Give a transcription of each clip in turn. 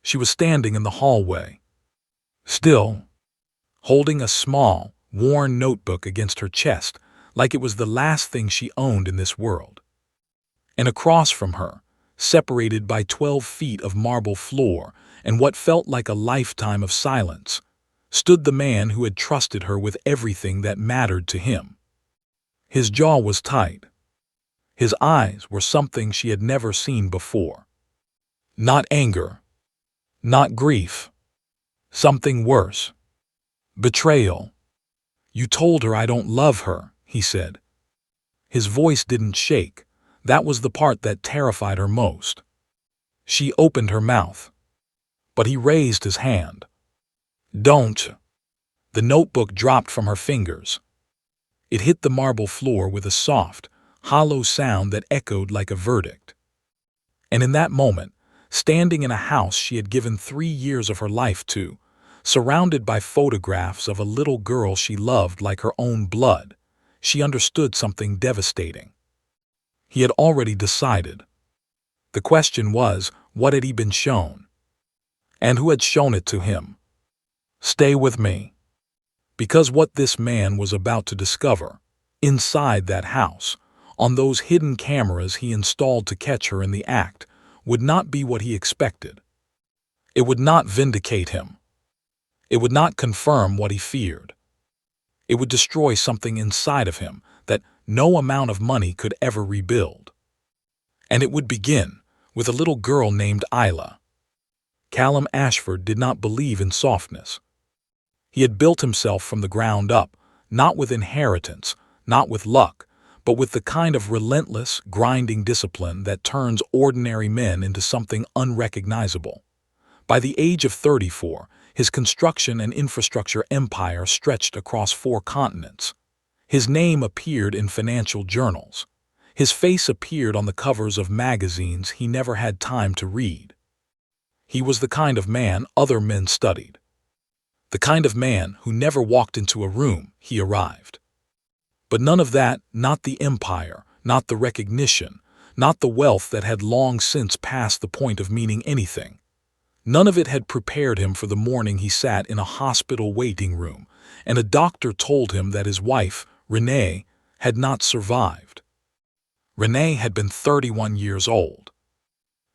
She was standing in the hallway, still, holding a small, worn notebook against her chest, like it was the last thing she owned in this world. And across from her, separated by 12 feet of marble floor and what felt like a lifetime of silence, stood the man who had trusted her with everything that mattered to him. His jaw was tight. His eyes were something she had never seen before. Not anger, not grief, something worse. Betrayal. "You told her I don't love her," he said. His voice didn't shake. That was the part that terrified her most. She opened her mouth, but he raised his hand. "Don't." The notebook dropped from her fingers. It hit the marble floor with a soft, hollow sound that echoed like a verdict. And in that moment, standing in a house she had given 3 years of her life to, surrounded by photographs of a little girl she loved like her own blood, she understood something devastating. He had already decided. The question was, what had he been shown? And who had shown it to him? Stay with me. Because what this man was about to discover, inside that house, on those hidden cameras he installed to catch her in the act, would not be what he expected. It would not vindicate him. It would not confirm what he feared. It would destroy something inside of him that no amount of money could ever rebuild. And it would begin with a little girl named Isla. Callum Ashford did not believe in softness. He had built himself from the ground up, not with inheritance, not with luck, but with the kind of relentless, grinding discipline that turns ordinary men into something unrecognizable. By the age of 34, his construction and infrastructure empire stretched across 4 continents. His name appeared in financial journals. His face appeared on the covers of magazines he never had time to read. He was the kind of man other men studied. The kind of man who never walked into a room he arrived. But none of that, not the empire, not the recognition, not the wealth that had long since passed the point of meaning anything. None of it had prepared him for the morning he sat in a hospital waiting room, and a doctor told him that his wife, Renee, had not survived. Renee had been 31 years old.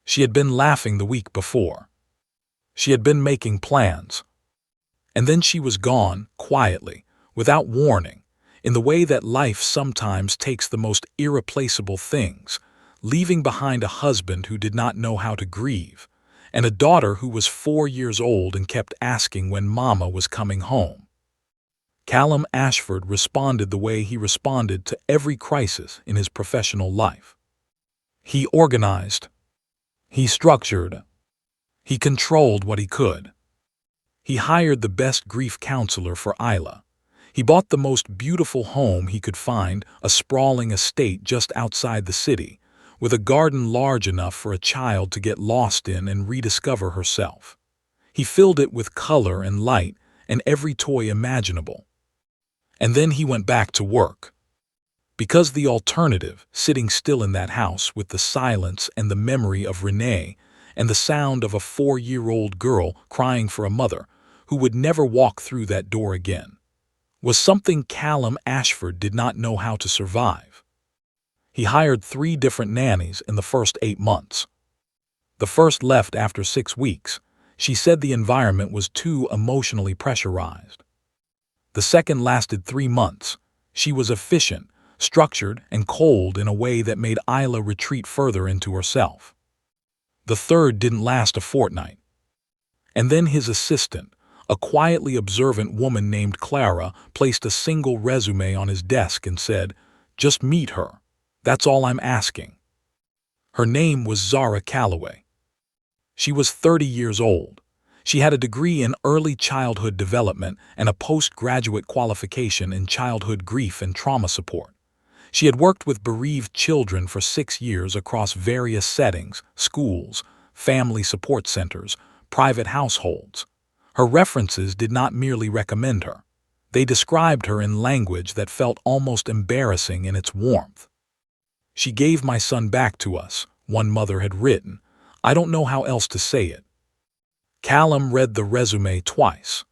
She had been laughing the week before. She had been making plans. And then she was gone, quietly, without warning, in the way that life sometimes takes the most irreplaceable things, leaving behind a husband who did not know how to grieve, and a daughter who was 4 years old and kept asking when Mama was coming home. Callum Ashford responded the way he responded to every crisis in his professional life. He organized. He structured. He controlled what he could. He hired the best grief counselor for Isla. He bought the most beautiful home he could find, a sprawling estate just outside the city, with a garden large enough for a child to get lost in and rediscover herself. He filled it with color and light and every toy imaginable. And then he went back to work. Because the alternative, sitting still in that house with the silence and the memory of Renee and the sound of a 4-year-old girl crying for a mother who would never walk through that door again, was something Callum Ashford did not know how to survive. He hired 3 different nannies in the first 8 months. The first left after 6 weeks. She said the environment was too emotionally pressurized. The second lasted 3 months. She was efficient, structured, and cold in a way that made Isla retreat further into herself. The third didn't last a fortnight. And then his assistant, a quietly observant woman named Clara, placed a single resume on his desk and said, "Just meet her. That's all I'm asking." Her name was Zara Calloway. She was 30 years old. She had a degree in early childhood development and a postgraduate qualification in childhood grief and trauma support. She had worked with bereaved children for 6 years across various settings, schools, family support centers, private households. Her references did not merely recommend her. They described her in language that felt almost embarrassing in its warmth. "She gave my son back to us," one mother had written. "I don't know how else to say it." Callum read the resume twice.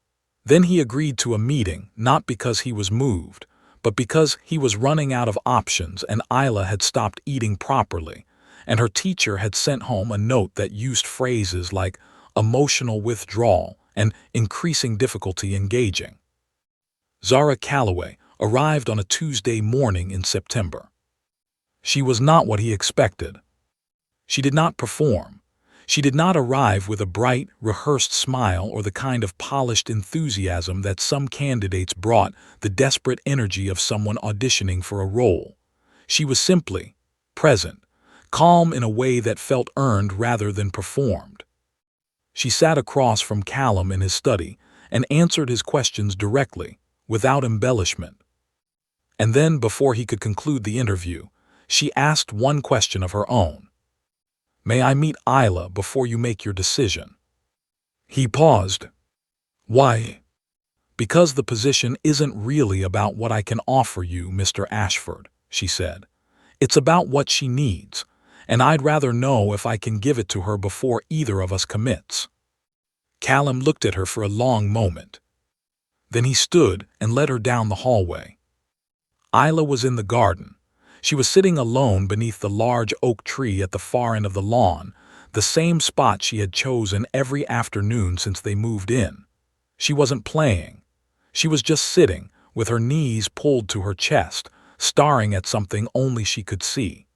Then he agreed to a meeting, not because he was moved, but because he was running out of options and Isla had stopped eating properly, and her teacher had sent home a note that used phrases like emotional withdrawal and increasing difficulty engaging. Zara Calloway arrived on a Tuesday morning in September. She was not what he expected. She did not perform. She did not arrive with a bright, rehearsed smile or the kind of polished enthusiasm that some candidates brought, the desperate energy of someone auditioning for a role. She was simply present, calm in a way that felt earned rather than performed. She sat across from Callum in his study and answered his questions directly, without embellishment. And then, before he could conclude the interview, she asked one question of her own. "May I meet Isla before you make your decision?" He paused. "Why?" "Because the position isn't really about what I can offer you, Mr. Ashford," she said. "It's about what she needs, and I'd rather know if I can give it to her before either of us commits." Callum looked at her for a long moment. Then he stood and led her down the hallway. Isla was in the garden. She was sitting alone beneath the large oak tree at the far end of the lawn, the same spot she had chosen every afternoon since they moved in. She wasn't playing. She was just sitting, with her knees pulled to her chest, staring at something only she could see.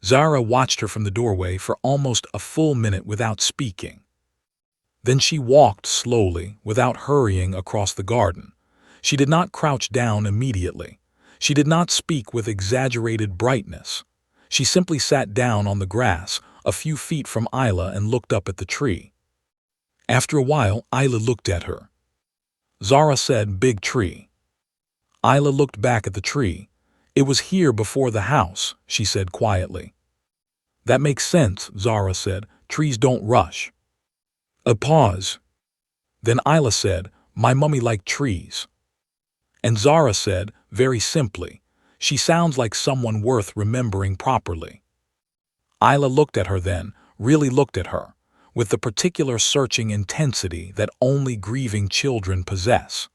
Zara watched her from the doorway for almost a full minute without speaking. Then she walked slowly, without hurrying, across the garden. She did not crouch down immediately. She did not speak with exaggerated brightness. She simply sat down on the grass, a few feet from Isla, and looked up at the tree. After a while, Isla looked at her. Zara said, "Big tree." Isla looked back at the tree. "It was here before the house," she said quietly. "That makes sense," Zara said. "Trees don't rush." A pause. Then Isla said, "My mummy liked trees." And Zara said, very simply, "She sounds like someone worth remembering properly." Isla looked at her then, really looked at her, with the particular searching intensity that only grieving children possess.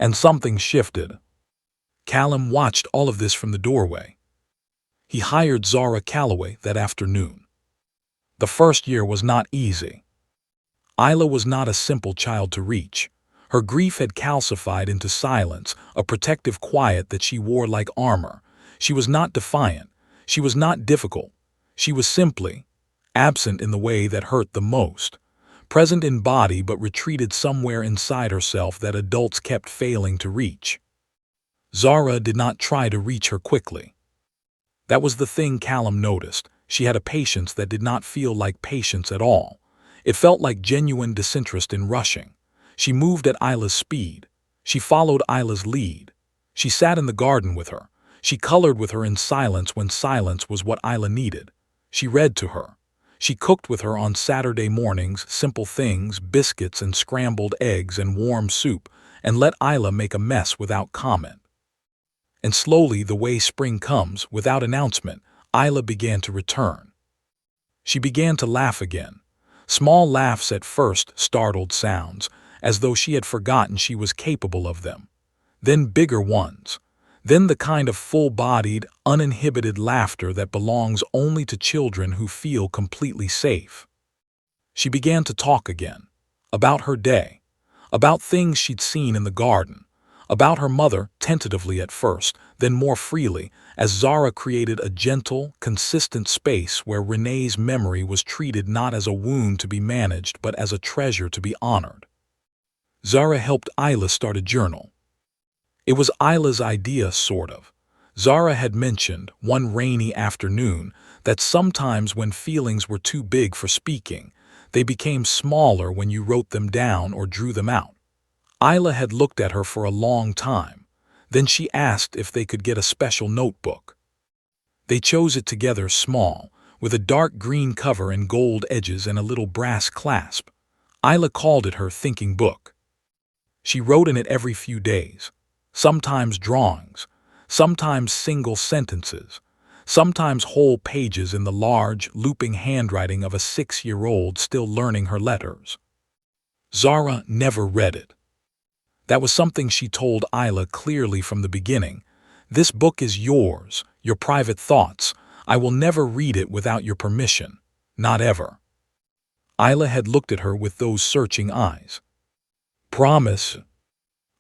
And something shifted. Callum watched all of this from the doorway. He hired Zara Calloway that afternoon. The first year was not easy. Isla was not a simple child to reach. Her grief had calcified into silence, a protective quiet that she wore like armor. She was not defiant. She was not difficult. She was simply absent in the way that hurt the most, present in body but retreated somewhere inside herself that adults kept failing to reach. Zara did not try to reach her quickly. That was the thing Callum noticed. She had a patience that did not feel like patience at all. It felt like genuine disinterest in rushing. She moved at Isla's speed. She followed Isla's lead. She sat in the garden with her. She colored with her in silence when silence was what Isla needed. She read to her. She cooked with her on Saturday mornings, simple things, biscuits and scrambled eggs and warm soup, and let Isla make a mess without comment. And slowly, the way spring comes, without announcement, Isla began to return. She began to laugh again. Small laughs at first, startled sounds, as though she had forgotten she was capable of them. Then bigger ones. Then the kind of full-bodied, uninhibited laughter that belongs only to children who feel completely safe. She began to talk again. About her day. About things she'd seen in the garden. About her mother, tentatively at first, then more freely, as Zara created a gentle, consistent space where Renee's memory was treated not as a wound to be managed but as a treasure to be honored. Zara helped Isla start a journal. It was Isla's idea, sort of. Zara had mentioned, one rainy afternoon, that sometimes when feelings were too big for speaking, they became smaller when you wrote them down or drew them out. Isla had looked at her for a long time. Then she asked if they could get a special notebook. They chose it together, small, with a dark green cover and gold edges and a little brass clasp. Isla called it her thinking book. She wrote in it every few days. Sometimes drawings, sometimes single sentences, sometimes whole pages in the large, looping handwriting of a 6-year-old still learning her letters. Zara never read it. That was something she told Isla clearly from the beginning. This book is yours, your private thoughts. I will never read it without your permission. Not ever. Isla had looked at her with those searching eyes. Promise.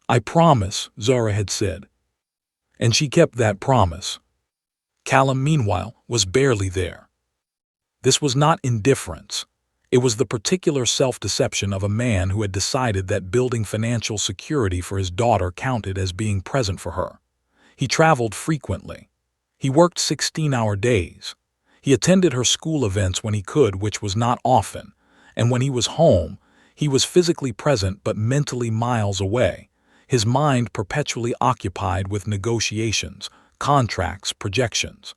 I promise, Zara had said. And she kept that promise. Callum, meanwhile, was barely there. This was not indifference. It was the particular self-deception of a man who had decided that building financial security for his daughter counted as being present for her. He traveled frequently. He worked 16-hour days. He attended her school events when he could, which was not often, and when he was home, he was physically present but mentally miles away, his mind perpetually occupied with negotiations, contracts, projections.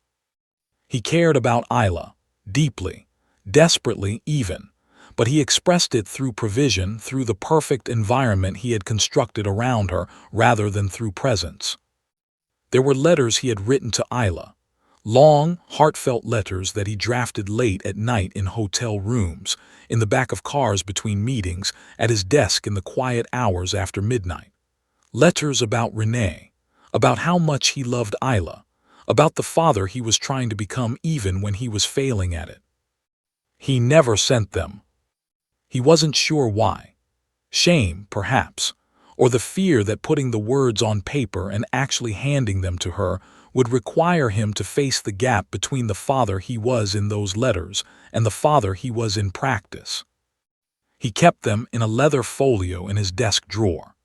He cared about Isla, deeply, desperately even, but he expressed it through provision, through the perfect environment he had constructed around her, rather than through presence. There were letters he had written to Isla, long, heartfelt letters that he drafted late at night in hotel rooms, in the back of cars between meetings, at his desk in the quiet hours after midnight. Letters about Renee, about how much he loved Isla, about the father he was trying to become even when he was failing at it. He never sent them. He wasn't sure why. Shame, perhaps, or the fear that putting the words on paper and actually handing them to her would require him to face the gap between the father he was in those letters and the father he was in practice. He kept them in a leather folio in his desk drawer.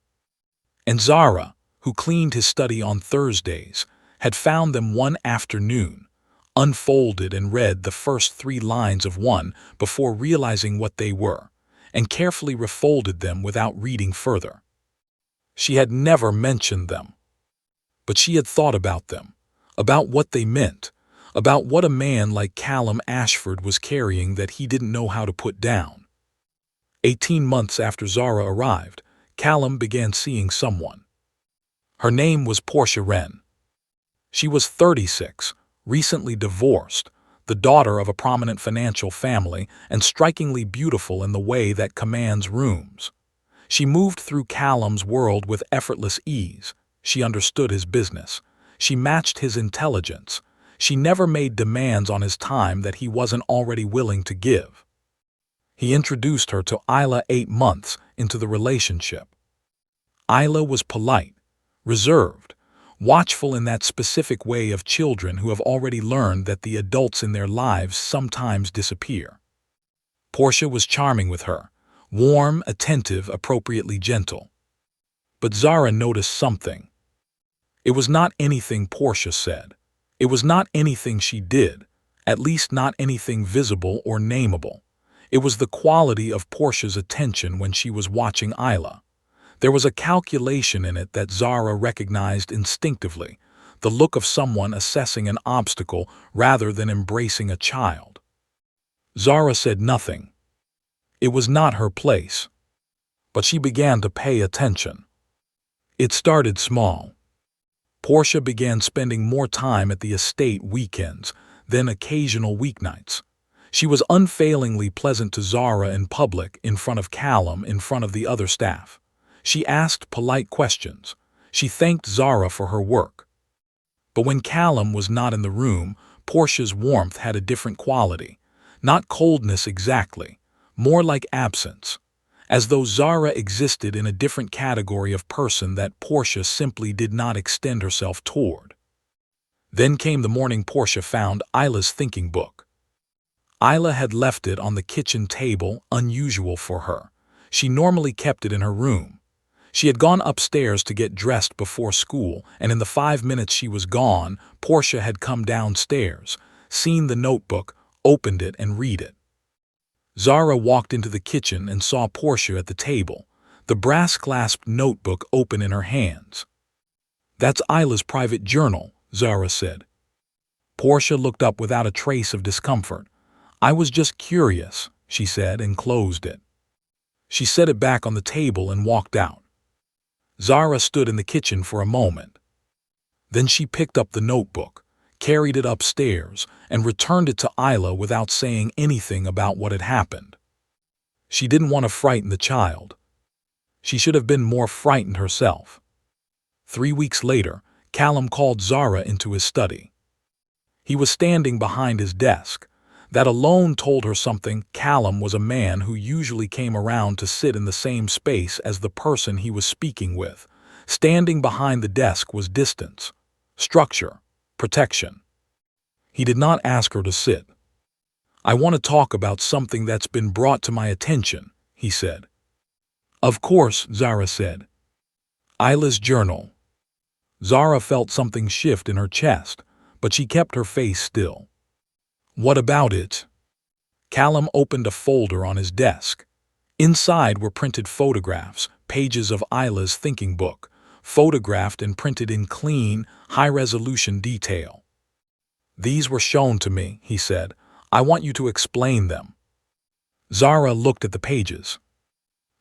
And Zara, who cleaned his study on Thursdays, had found them one afternoon, unfolded and read the first 3 lines of one before realizing what they were, and carefully refolded them without reading further. She had never mentioned them, but she had thought about them, about what they meant, about what a man like Callum Ashford was carrying that he didn't know how to put down. 18 months after Zara arrived, Callum began seeing someone. Her name was Portia Wren. She was 36, recently divorced, the daughter of a prominent financial family, and strikingly beautiful in the way that commands rooms. She moved through Callum's world with effortless ease. She understood his business. She matched his intelligence. She never made demands on his time that he wasn't already willing to give. He introduced her to Isla 8 months into the relationship. Isla was polite, reserved, watchful in that specific way of children who have already learned that the adults in their lives sometimes disappear. Portia was charming with her, warm, attentive, appropriately gentle. But Zara noticed something. It was not anything Portia said. It was not anything she did, at least not anything visible or nameable. It was the quality of Portia's attention when she was watching Isla. There was a calculation in it that Zara recognized instinctively, the look of someone assessing an obstacle rather than embracing a child. Zara said nothing. It was not her place. But she began to pay attention. It started small. Portia began spending more time at the estate weekends than occasional weeknights. She was unfailingly pleasant to Zara in public, in front of Callum, in front of the other staff. She asked polite questions. She thanked Zara for her work. But when Callum was not in the room, Portia's warmth had a different quality. Not coldness exactly, more like absence. As though Zara existed in a different category of person that Portia simply did not extend herself toward. Then came the morning Portia found Isla's thinking book. Isla had left it on the kitchen table, unusual for her. She normally kept it in her room. She had gone upstairs to get dressed before school, and in the 5 minutes she was gone, Portia had come downstairs, seen the notebook, opened it, and read it. Zara walked into the kitchen and saw Portia at the table, the brass-clasped notebook open in her hands. "That's Isla's private journal," Zara said. Portia looked up without a trace of discomfort. "I was just curious," she said, and closed it. She set it back on the table and walked out. Zara stood in the kitchen for a moment. Then she picked up the notebook, carried it upstairs, and returned it to Isla without saying anything about what had happened. She didn't want to frighten the child. She should have been more frightened herself. 3 weeks later, Callum called Zara into his study. He was standing behind his desk. That alone told her something. Callum was a man who usually came around to sit in the same space as the person he was speaking with. Standing behind the desk was distance, structure, protection. He did not ask her to sit. "I want to talk about something that's been brought to my attention," he said. "Of course," Zara said. "Isla's journal." Zara felt something shift in her chest, but she kept her face still. "What about it?" Callum opened a folder on his desk. Inside were printed photographs, pages of Isla's thinking book, photographed and printed in clean, high-resolution detail. "These were shown to me," he said. "I want you to explain them." Zara looked at the pages.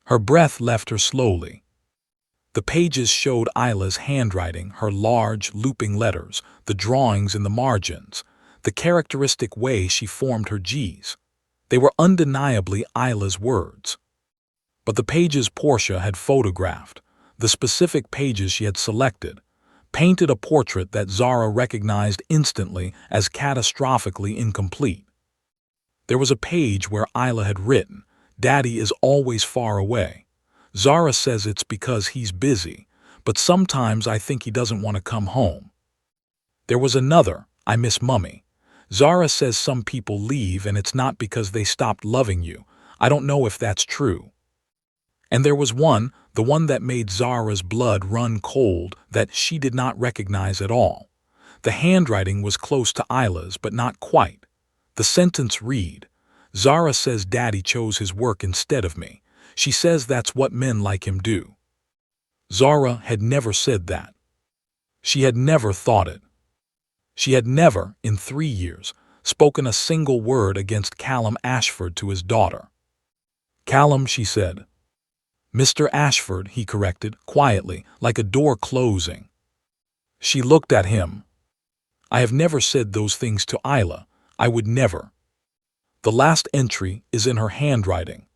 Her breath left her slowly. The pages showed Isla's handwriting, her large, looping letters, the drawings in the margins, the characteristic way she formed her G's. They were undeniably Isla's words. But the pages Portia had photographed, the specific pages she had selected, painted a portrait that Zara recognized instantly as catastrophically incomplete. There was a page where Isla had written, "Daddy is always far away. Zara says it's because he's busy, but sometimes I think he doesn't want to come home." There was another, "I miss Mummy. Zara says some people leave and it's not because they stopped loving you. I don't know if that's true." And there was one, the one that made Zara's blood run cold, that she did not recognize at all. The handwriting was close to Isla's, but not quite. The sentence read, "Zara says Daddy chose his work instead of me. She says that's what men like him do." Zara had never said that. She had never thought it. She had never, in 3 years, spoken a single word against Callum Ashford to his daughter. "Callum," she said. "Mr. Ashford," he corrected, quietly, like a door closing. She looked at him. "I have never said those things to Isla. I would never." "The last entry is in her handwriting."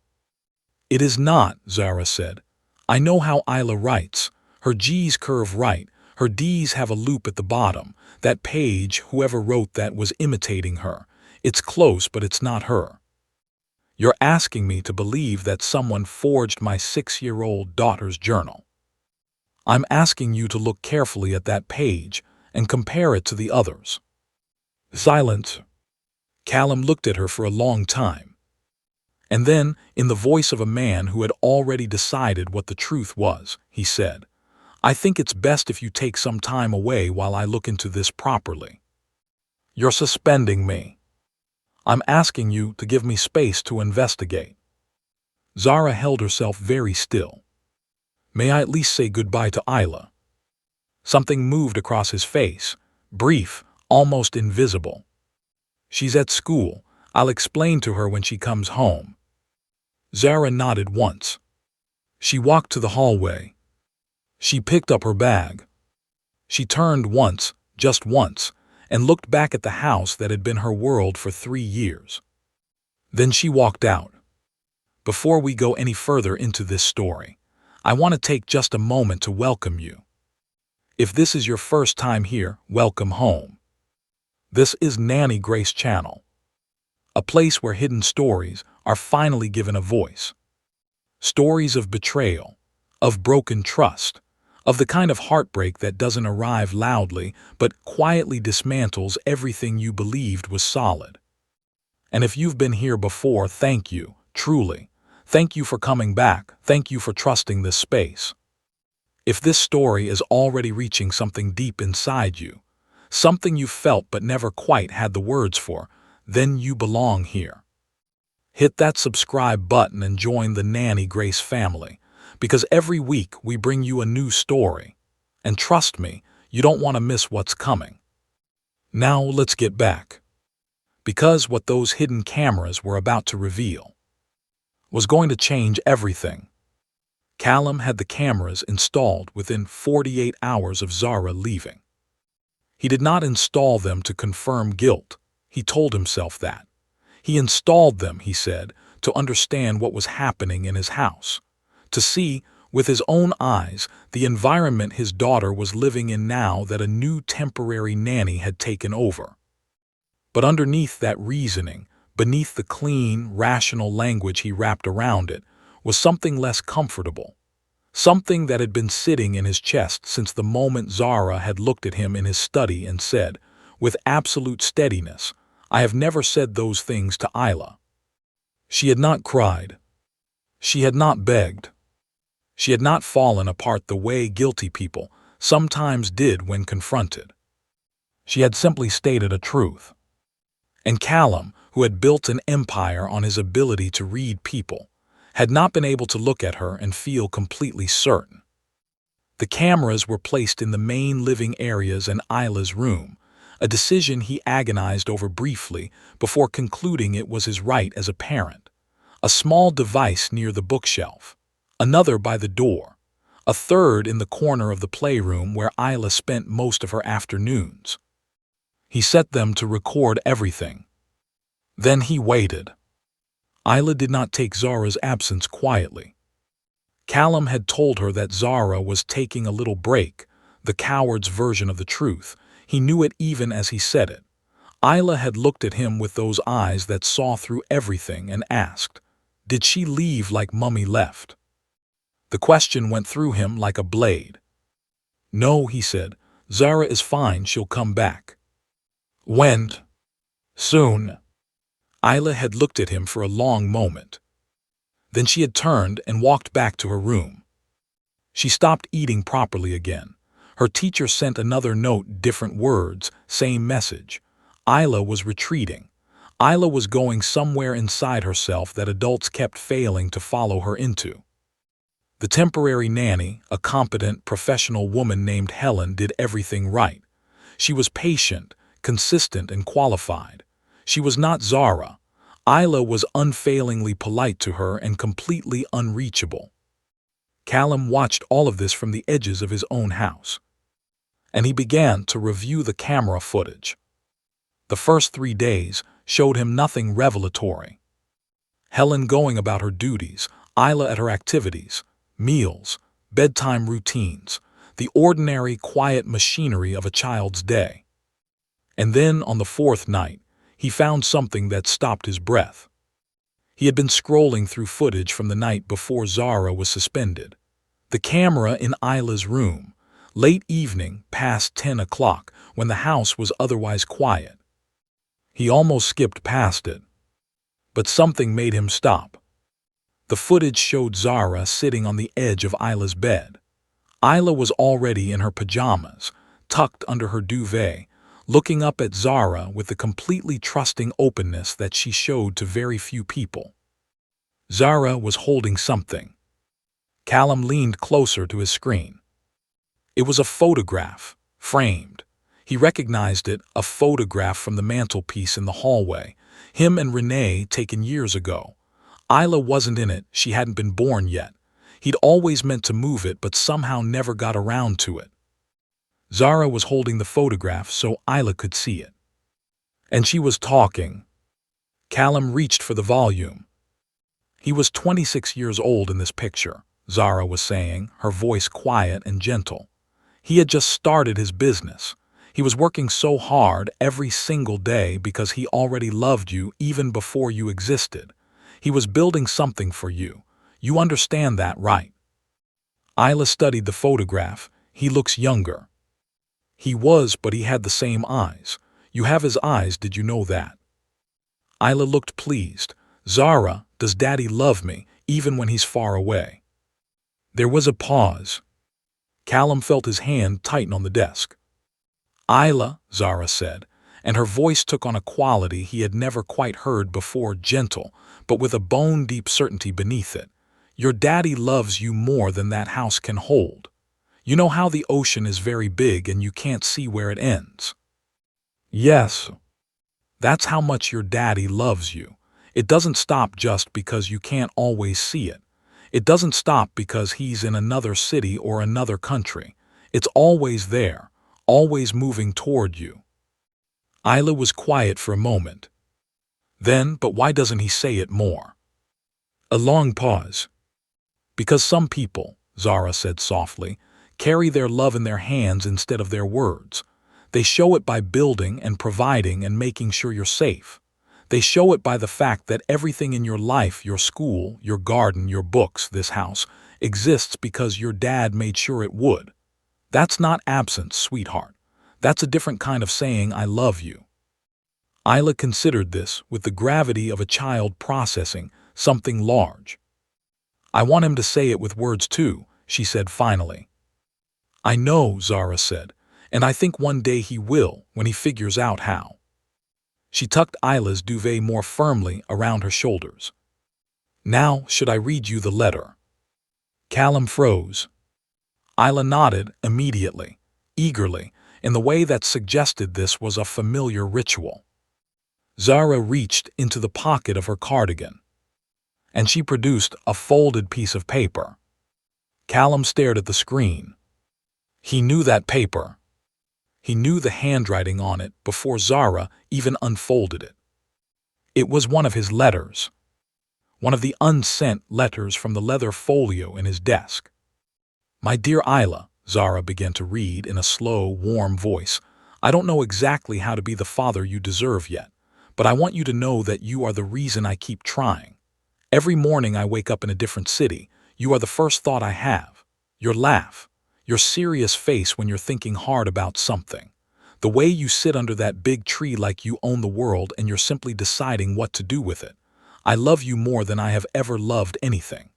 "It is not," Zara said. "I know how Isla writes. Her G's curve right, her D's have a loop at the bottom. That page, whoever wrote that was imitating her. It's close, but it's not her." "You're asking me to believe that someone forged my 6-year-old daughter's journal." "I'm asking you to look carefully at that page and compare it to the others." Silence. Callum looked at her for a long time. And then, in the voice of a man who had already decided what the truth was, he said, "I think it's best if you take some time away while I look into this properly." "You're suspending me." "I'm asking you to give me space to investigate." Zara held herself very still. "May I at least say goodbye to Isla?" Something moved across his face, brief, almost invisible. "She's at school. I'll explain to her when she comes home." Zara nodded once. She walked to the hallway. She picked up her bag. She turned once, just once, and looked back at the house that had been her world for 3 years. Then she walked out. Before we go any further into this story, I want to take just a moment to welcome you. If this is your first time here, welcome home. This is Nanny Grace Channel, a place where hidden stories are finally given a voice. Stories of betrayal, of broken trust, of the kind of heartbreak that doesn't arrive loudly but quietly dismantles everything you believed was solid. And if you've been here before, thank you, truly. Thank you for coming back. Thank you for trusting this space. If this story is already reaching something deep inside you, something you felt but never quite had the words for, then you belong here. Hit that subscribe button and join the Nanny Grace family, because every week we bring you a new story. And trust me, you don't want to miss what's coming. Now let's get back. Because what those hidden cameras were about to reveal was going to change everything. Callum had the cameras installed within 48 hours of Zara leaving. He did not install them to confirm guilt. He told himself that. He installed them, he said, to understand what was happening in his house, to see with his own eyes, the environment his daughter was living in now that a new temporary nanny had taken over. But underneath that reasoning, beneath the clean, rational language he wrapped around it, was something less comfortable. Something that had been sitting in his chest since the moment Zara had looked at him in his study and said, with absolute steadiness, "I have never said those things to Isla." She had not cried. She had not begged. She had not fallen apart the way guilty people sometimes did when confronted. She had simply stated a truth. And Callum, who had built an empire on his ability to read people, had not been able to look at her and feel completely certain. The cameras were placed in the main living areas and Isla's room, a decision he agonized over briefly before concluding it was his right as a parent. A small device near the bookshelf, another by the door, a third in the corner of the playroom where Isla spent most of her afternoons. He set them to record everything. Then he waited. Isla did not take Zara's absence quietly. Callum had told her that Zara was taking a little break, the coward's version of the truth. He knew it even as he said it. Isla had looked at him with those eyes that saw through everything and asked, "Did she leave like Mummy left?" The question went through him like a blade. "No," he said. "Zara is fine, she'll come back." "When?" "Soon." Isla had looked at him for a long moment. Then she had turned and walked back to her room. She stopped eating properly again. Her teacher sent another note, different words, same message. Isla was retreating. Isla was going somewhere inside herself that adults kept failing to follow her into. The temporary nanny, a competent, professional woman named Helen, did everything right. She was patient, consistent, and qualified. She was not Zara. Isla was unfailingly polite to her and completely unreachable. Callum watched all of this from the edges of his own house. And he began to review the camera footage. The first 3 days showed him nothing revelatory. Helen going about her duties, Isla at her activities, meals, bedtime routines, the ordinary, quiet machinery of a child's day. And then, on the 4th night, he found something that stopped his breath. He had been scrolling through footage from the night before Zara was suspended. The camera in Isla's room, late evening, past 10 o'clock, when the house was otherwise quiet. He almost skipped past it. But something made him stop. The footage showed Zara sitting on the edge of Isla's bed. Isla was already in her pajamas, tucked under her duvet, looking up at Zara with the completely trusting openness that she showed to very few people. Zara was holding something. Callum leaned closer to his screen. It was a photograph, framed. He recognized it, a photograph from the mantelpiece in the hallway, him and Renee taken years ago. Isla wasn't in it, she hadn't been born yet. He'd always meant to move it but somehow never got around to it. Zara was holding the photograph so Isla could see it. And she was talking. Callum reached for the volume. He was 26 years old in this picture, Zara was saying, her voice quiet and gentle. He had just started his business. He was working so hard every single day because he already loved you even before you existed. He was building something for you. You understand that, right? Isla studied the photograph. He looks younger. He was, but he had the same eyes. You have his eyes, did you know that? Isla looked pleased. Zara, does Daddy love me, even when he's far away? There was a pause. Callum felt his hand tighten on the desk. Isla, Zara said, and her voice took on a quality he had never quite heard before, gentle, but with a bone-deep certainty beneath it. Your daddy loves you more than that house can hold. You know how the ocean is very big and you can't see where it ends? Yes. That's how much your daddy loves you. It doesn't stop just because you can't always see it. It doesn't stop because he's in another city or another country. It's always there, always moving toward you. Isla was quiet for a moment. Then, but why doesn't he say it more? A long pause. Because some people, Zara said softly, carry their love in their hands instead of their words. They show it by building and providing and making sure you're safe. They show it by the fact that everything in your life, your school, your garden, your books, this house, exists because your dad made sure it would. That's not absence, sweetheart. That's a different kind of saying I love you. Isla considered this with the gravity of a child processing something large. I want him to say it with words too, she said finally. I know, Zara said, and I think one day he will when he figures out how. She tucked Isla's duvet more firmly around her shoulders. Now, should I read you the letter? Callum froze. Isla nodded immediately, eagerly, in the way that suggested this was a familiar ritual. Zara reached into the pocket of her cardigan, and she produced a folded piece of paper. Callum stared at the screen. He knew that paper. He knew the handwriting on it before Zara even unfolded it. It was one of his letters. One of the unsent letters from the leather folio in his desk. My dear Isla, Zara began to read in a slow, warm voice, I don't know exactly how to be the father you deserve yet, but I want you to know that you are the reason I keep trying. Every morning I wake up in a different city. You are the first thought I have. Your laugh, your serious face when you're thinking hard about something. The way you sit under that big tree like you own the world and you're simply deciding what to do with it. I love you more than I have ever loved anything.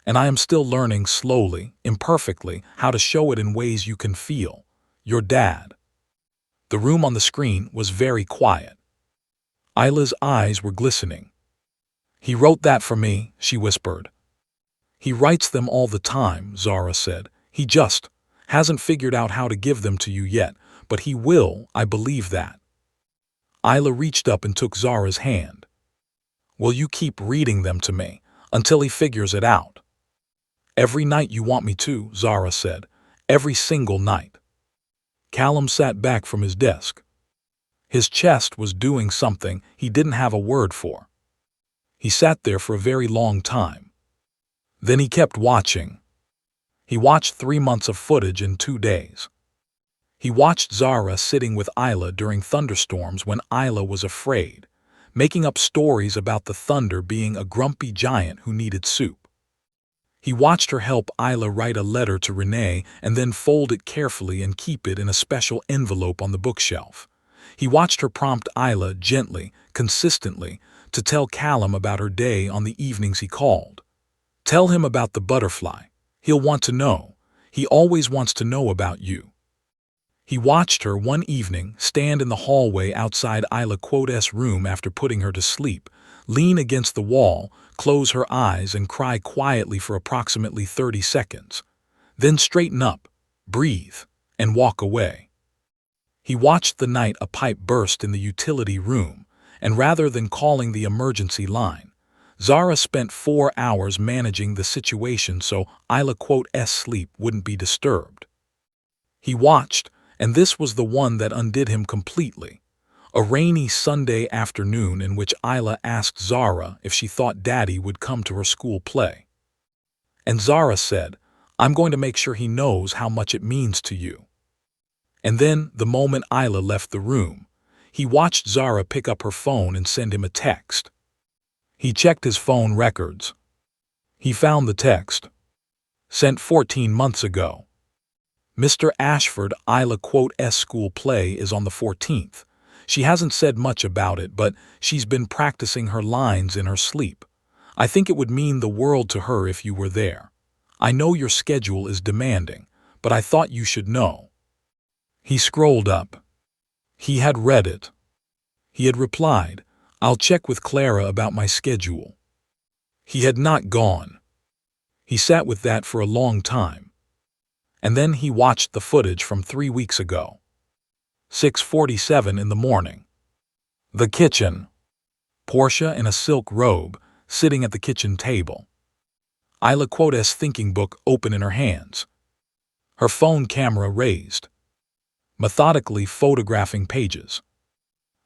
And I am still learning slowly, imperfectly, how to show it in ways you can feel. Your dad. The room on the screen was very quiet. Isla's eyes were glistening. He wrote that for me, she whispered. He writes them all the time, Zara said. He just hasn't figured out how to give them to you yet, but he will, I believe that. Isla reached up and took Zara's hand. Will you keep reading them to me until he figures it out? Every night you want me to, Zara said. Every single night. Callum sat back from his desk. His chest was doing something he didn't have a word for. He sat there for a very long time. Then he kept watching. He watched 3 months of footage in 2 days. He watched Zara sitting with Isla during thunderstorms when Isla was afraid, making up stories about the thunder being a grumpy giant who needed soup. He watched her help Isla write a letter to Renee and then fold it carefully and keep it in a special envelope on the bookshelf. He watched her prompt Isla gently, consistently, to tell Callum about her day on the evenings he called. Tell him about the butterfly. He'll want to know. He always wants to know about you. He watched her one evening stand in the hallway outside Isla's room after putting her to sleep, lean against the wall, close her eyes and cry quietly for approximately 30 seconds. Then straighten up, breathe, and walk away. He watched the night a pipe burst in the utility room, and rather than calling the emergency line, Zara spent 4 hours managing the situation so Isla's sleep wouldn't be disturbed. He watched, and this was the one that undid him completely. A rainy Sunday afternoon in which Isla asked Zara if she thought Daddy would come to her school play. And Zara said, I'm going to make sure he knows how much it means to you. And then, the moment Isla left the room, he watched Zara pick up her phone and send him a text. He checked his phone records. He found the text. Sent 14 months ago. Mr. Ashford, Isla's school play is on the 14th. She hasn't said much about it, but she's been practicing her lines in her sleep. I think it would mean the world to her if you were there. I know your schedule is demanding, but I thought you should know. He scrolled up. He had read it. He had replied, I'll check with Clara about my schedule. He had not gone. He sat with that for a long time. And then he watched the footage from 3 weeks ago. 6:47 in the morning. The kitchen. Portia in a silk robe, sitting at the kitchen table. Isla's thinking book open in her hands. Her phone camera raised. Methodically photographing pages.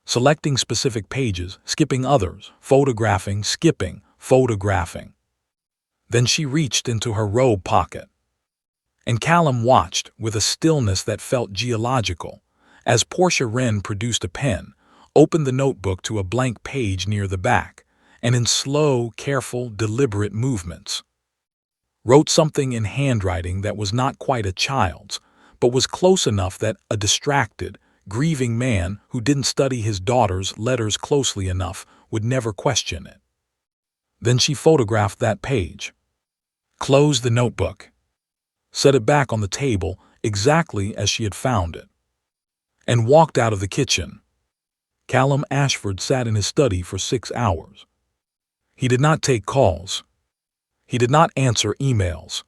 Selecting specific pages, skipping others, photographing, skipping, photographing. Then she reached into her robe pocket. And Callum watched, with a stillness that felt geological, as Portia Wren produced a pen, opened the notebook to a blank page near the back, and in slow, careful, deliberate movements, wrote something in handwriting that was not quite a child's, but was close enough that a distracted, grieving man who didn't study his daughter's letters closely enough would never question it. Then she photographed that page, closed the notebook, set it back on the table exactly as she had found it, and walked out of the kitchen. Callum Ashford sat in his study for 6 hours. He did not take calls. He did not answer emails.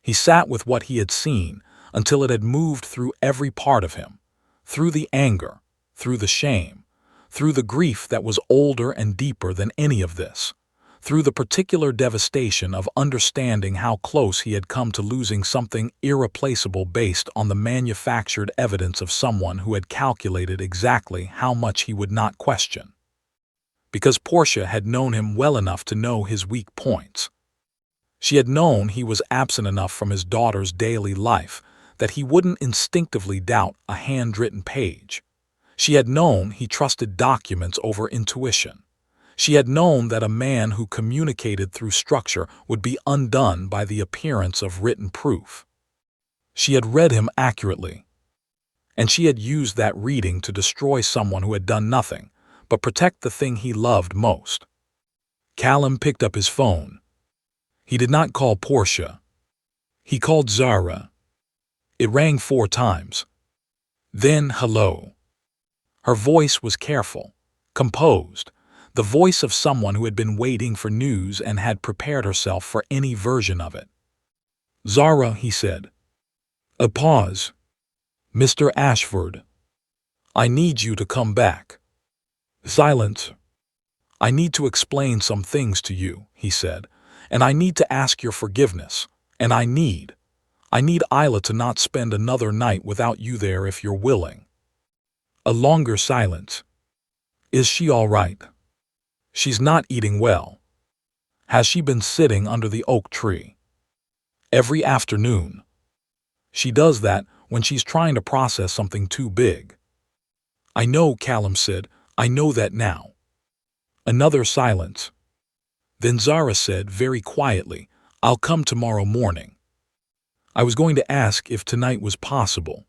He sat with what he had seen until it had moved through every part of him, through the anger, through the shame, through the grief that was older and deeper than any of this, through the particular devastation of understanding how close he had come to losing something irreplaceable based on the manufactured evidence of someone who had calculated exactly how much he would not question. Because Portia had known him well enough to know his weak points. She had known he was absent enough from his daughter's daily life that he wouldn't instinctively doubt a handwritten page. She had known he trusted documents over intuition. She had known that a man who communicated through structure would be undone by the appearance of written proof. She had read him accurately, and she had used that reading to destroy someone who had done nothing but protect the thing he loved most. Callum picked up his phone. He did not call Portia. He called Zara. It rang 4 times. Then, hello. Her voice was careful, composed, the voice of someone who had been waiting for news and had prepared herself for any version of it. Zara, he said. A pause. Mr. Ashford. I need you to come back. Silence. I need to explain some things to you, he said, and I need to ask your forgiveness, and I need Isla to not spend another night without you there if you're willing. A longer silence. Is she all right? She's not eating well. Has she been sitting under the oak tree? Every afternoon. She does that when she's trying to process something too big. I know, Callum said, I know that now. Another silence. Then Zara said very quietly, I'll come tomorrow morning. I was going to ask if tonight was possible.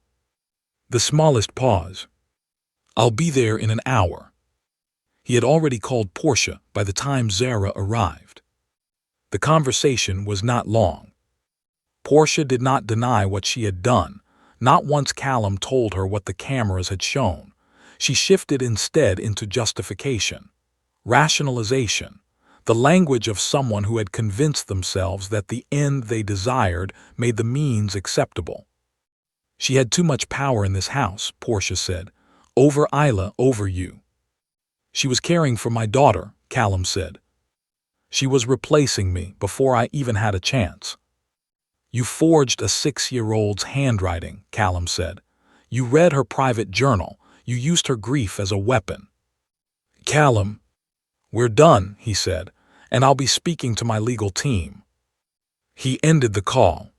The smallest pause. I'll be there in an hour. He had already called Portia by the time Zara arrived. The conversation was not long. Portia did not deny what she had done, not once Callum told her what the cameras had shown. She shifted instead into justification, rationalization, the language of someone who had convinced themselves that the end they desired made the means acceptable. She had too much power in this house, Portia said, over Isla, over you. She was caring for my daughter, Callum said. She was replacing me before I even had a chance. You forged a 6-year-old's handwriting, Callum said. You read her private journal. You used her grief as a weapon. Callum, we're done, he said, and I'll be speaking to my legal team. He ended the call.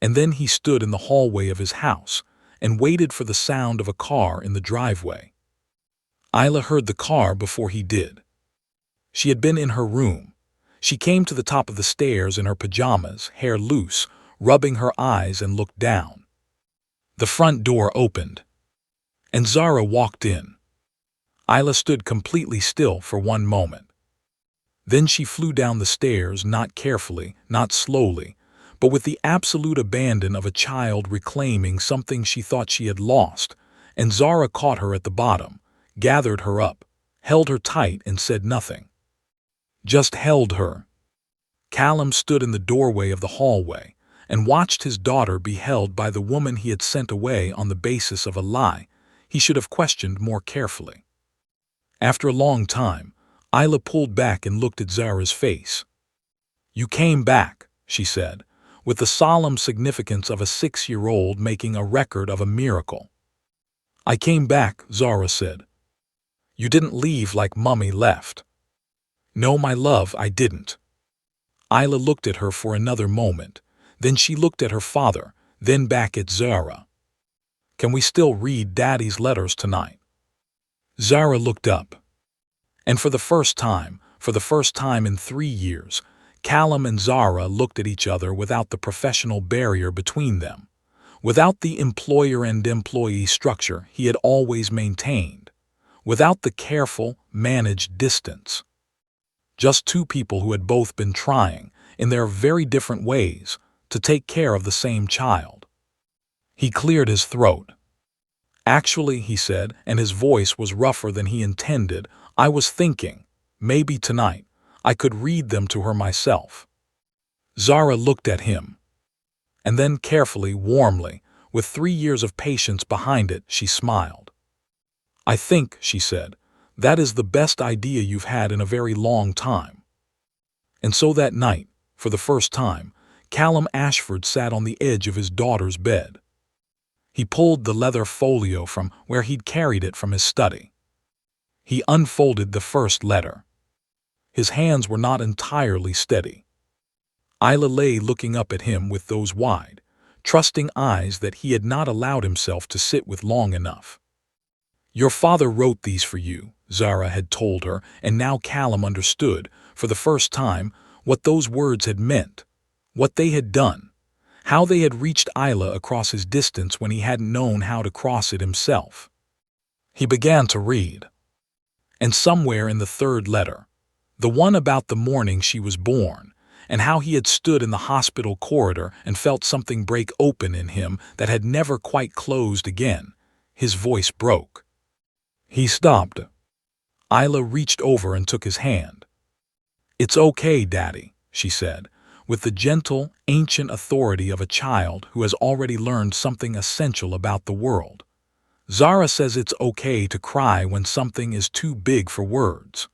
And then he stood in the hallway of his house and waited for the sound of a car in the driveway. Isla heard the car before he did. She had been in her room. She came to the top of the stairs in her pajamas, hair loose, rubbing her eyes and looked down. The front door opened, and Zara walked in. Isla stood completely still for one moment. Then she flew down the stairs, not carefully, not slowly, but with the absolute abandon of a child reclaiming something she thought she had lost, and Zara caught her at the bottom, gathered her up, held her tight and said nothing. Just held her. Callum stood in the doorway of the hallway and watched his daughter be held by the woman he had sent away on the basis of a lie he should have questioned more carefully. After a long time, Isla pulled back and looked at Zara's face. You came back, she said, with the solemn significance of a 6-year-old making a record of a miracle. I came back, Zara said. You didn't leave like Mummy left. No, my love, I didn't. Isla looked at her for another moment. Then she looked at her father, then back at Zara. "Can we still read Daddy's letters tonight?" Zara looked up. And for the first time in 3 years, Callum and Zara looked at each other without the professional barrier between them, without the employer and employee structure he had always maintained, without the careful, managed distance. Just two people who had both been trying, in their very different ways, to take care of the same child. He cleared his throat. "Actually," he said, and his voice was rougher than he intended, "I was thinking, maybe tonight, I could read them to her myself." Zara looked at him. And then carefully, warmly, with 3 years of patience behind it, she smiled. "I think," she said, "that is the best idea you've had in a very long time." And so that night, for the first time, Callum Ashford sat on the edge of his daughter's bed. He pulled the leather folio from where he'd carried it from his study. He unfolded the first letter. His hands were not entirely steady. Isla lay looking up at him with those wide, trusting eyes that he had not allowed himself to sit with long enough. "Your father wrote these for you," Zara had told her, and now Callum understood, for the first time, what those words had meant, what they had done, how they had reached Isla across his distance when he hadn't known how to cross it himself. He began to read. And somewhere in the third letter, the one about the morning she was born, and how he had stood in the hospital corridor and felt something break open in him that had never quite closed again, his voice broke. He stopped. Isla reached over and took his hand. "It's okay, Daddy," she said, with the gentle, ancient authority of a child who has already learned something essential about the world. "Zara says it's okay to cry when something is too big for words."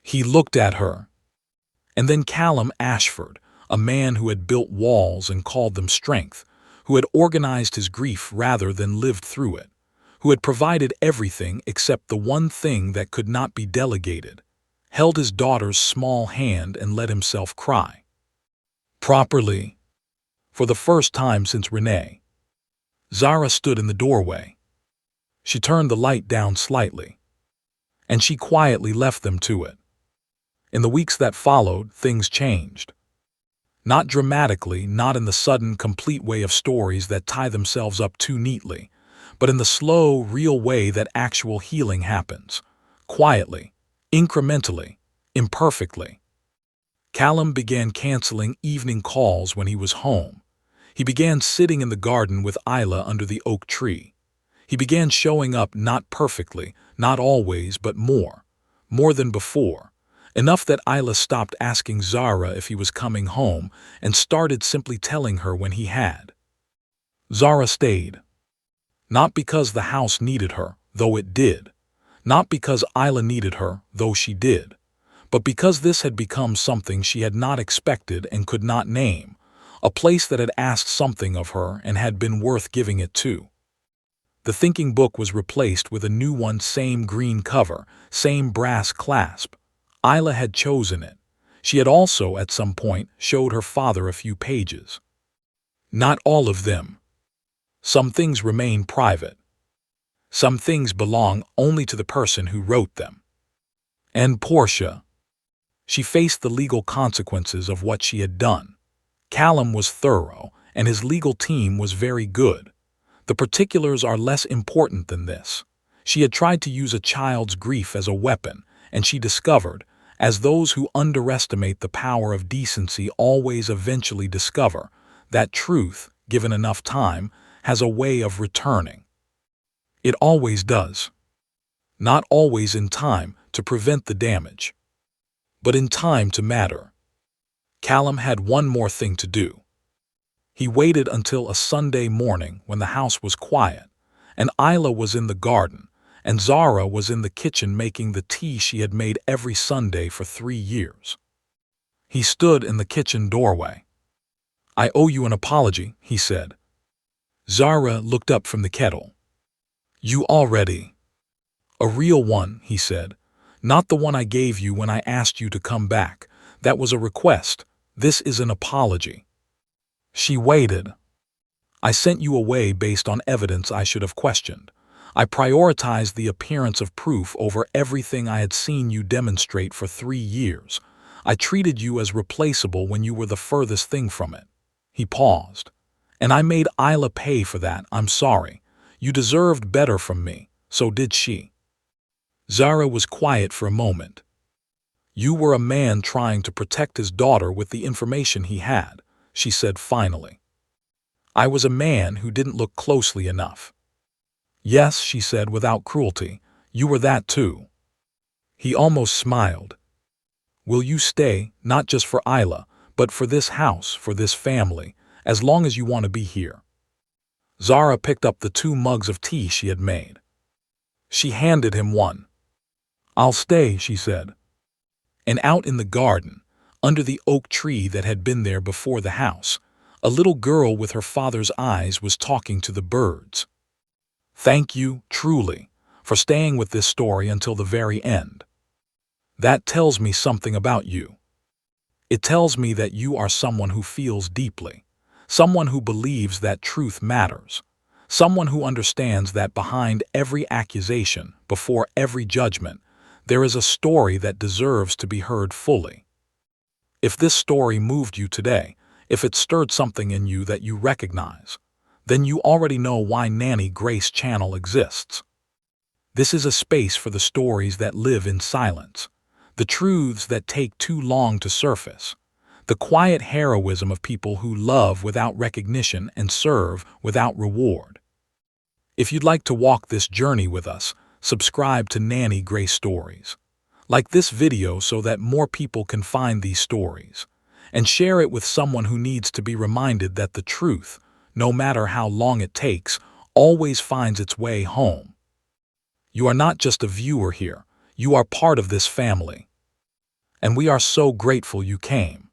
He looked at her. And then Callum Ashford, a man who had built walls and called them strength, who had organized his grief rather than lived through it, who had provided everything except the one thing that could not be delegated, held his daughter's small hand and let himself cry. Properly. For the first time since Renee. Zara stood in the doorway. She turned the light down slightly. And she quietly left them to it. In the weeks that followed, things changed. Not dramatically, not in the sudden, complete way of stories that tie themselves up too neatly, but in the slow, real way that actual healing happens. Quietly, incrementally, imperfectly. Callum began canceling evening calls when he was home. He began sitting in the garden with Isla under the oak tree. He began showing up not perfectly, not always, but more than before. Enough that Isla stopped asking Zara if he was coming home and started simply telling her when he had. Zara stayed. Not because the house needed her, though it did. Not because Isla needed her, though she did. But because this had become something she had not expected and could not name, a place that had asked something of her and had been worth giving it to. The thinking book was replaced with a new one, same green cover, same brass clasp. Isla had chosen it. She had also, at some point, showed her father a few pages. Not all of them. Some things remain private. Some things belong only to the person who wrote them. And Portia. She faced the legal consequences of what she had done. Callum was thorough, and his legal team was very good. The particulars are less important than this. She had tried to use a child's grief as a weapon, and she discovered, as those who underestimate the power of decency always eventually discover, that truth, given enough time, has a way of returning. It always does. Not always in time to prevent the damage, but in time to matter. Callum had one more thing to do. He waited until a Sunday morning when the house was quiet, and Isla was in the garden, and Zara was in the kitchen making the tea she had made every Sunday for 3 years. He stood in the kitchen doorway. "I owe you an apology," he said. Zara looked up from the kettle. "You already?" "A real one," he said. "Not the one I gave you when I asked you to come back. That was a request, This is an apology. She waited. I sent you away based on evidence I should have questioned. I prioritized the appearance of proof over everything I had seen you demonstrate for 3 years. I treated you as replaceable when you were the furthest thing from it. He paused. And I made Isla pay for that. I'm sorry. You deserved better from me. So did she. Zara was quiet for a moment. You were a man trying to protect his daughter with the information he had, she said finally. I was a man who didn't look closely enough. Yes, she said without cruelty, you were that too. He almost smiled. Will you stay, not just for Isla, but for this house, for this family, as long as you want to be here? Zara picked up the 2 mugs of tea she had made. She handed him one. I'll stay, she said. And out in the garden, under the oak tree that had been there before the house, a little girl with her father's eyes was talking to the birds. Thank you, truly, for staying with this story until the very end. That tells me something about you. It tells me that you are someone who feels deeply, someone who believes that truth matters, someone who understands that behind every accusation, before every judgment, there is a story that deserves to be heard fully. If this story moved you today, if it stirred something in you that you recognize, then you already know why Nanny Grace Channel exists. This is a space for the stories that live in silence, the truths that take too long to surface, the quiet heroism of people who love without recognition and serve without reward. If you'd like to walk this journey with us, subscribe to Nanny Grace Stories. Like this video so that more people can find these stories, and share it with someone who needs to be reminded that the truth, no matter how long it takes, always finds its way home. You are not just a viewer here, you are part of this family. And we are so grateful you came.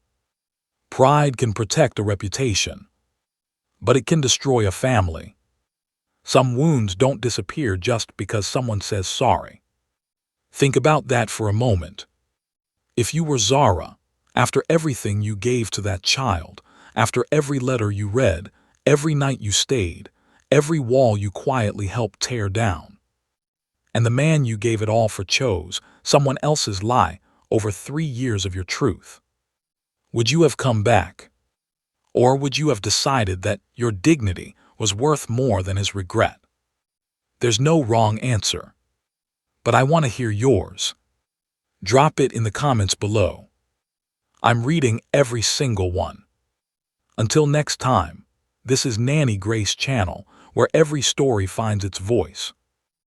Pride can protect a reputation, but it can destroy a family. Some wounds don't disappear just because someone says sorry. Think about that for a moment. If you were Zara, after everything you gave to that child, after every letter you read, every night you stayed, every wall you quietly helped tear down, and the man you gave it all for chose someone else's lie over 3 years of your truth, would you have come back? Or would you have decided that your dignity was worth more than his regret? There's no wrong answer. But I want to hear yours. Drop it in the comments below. I'm reading every single one. Until next time, this is Nanny Grace Channel, where every story finds its voice.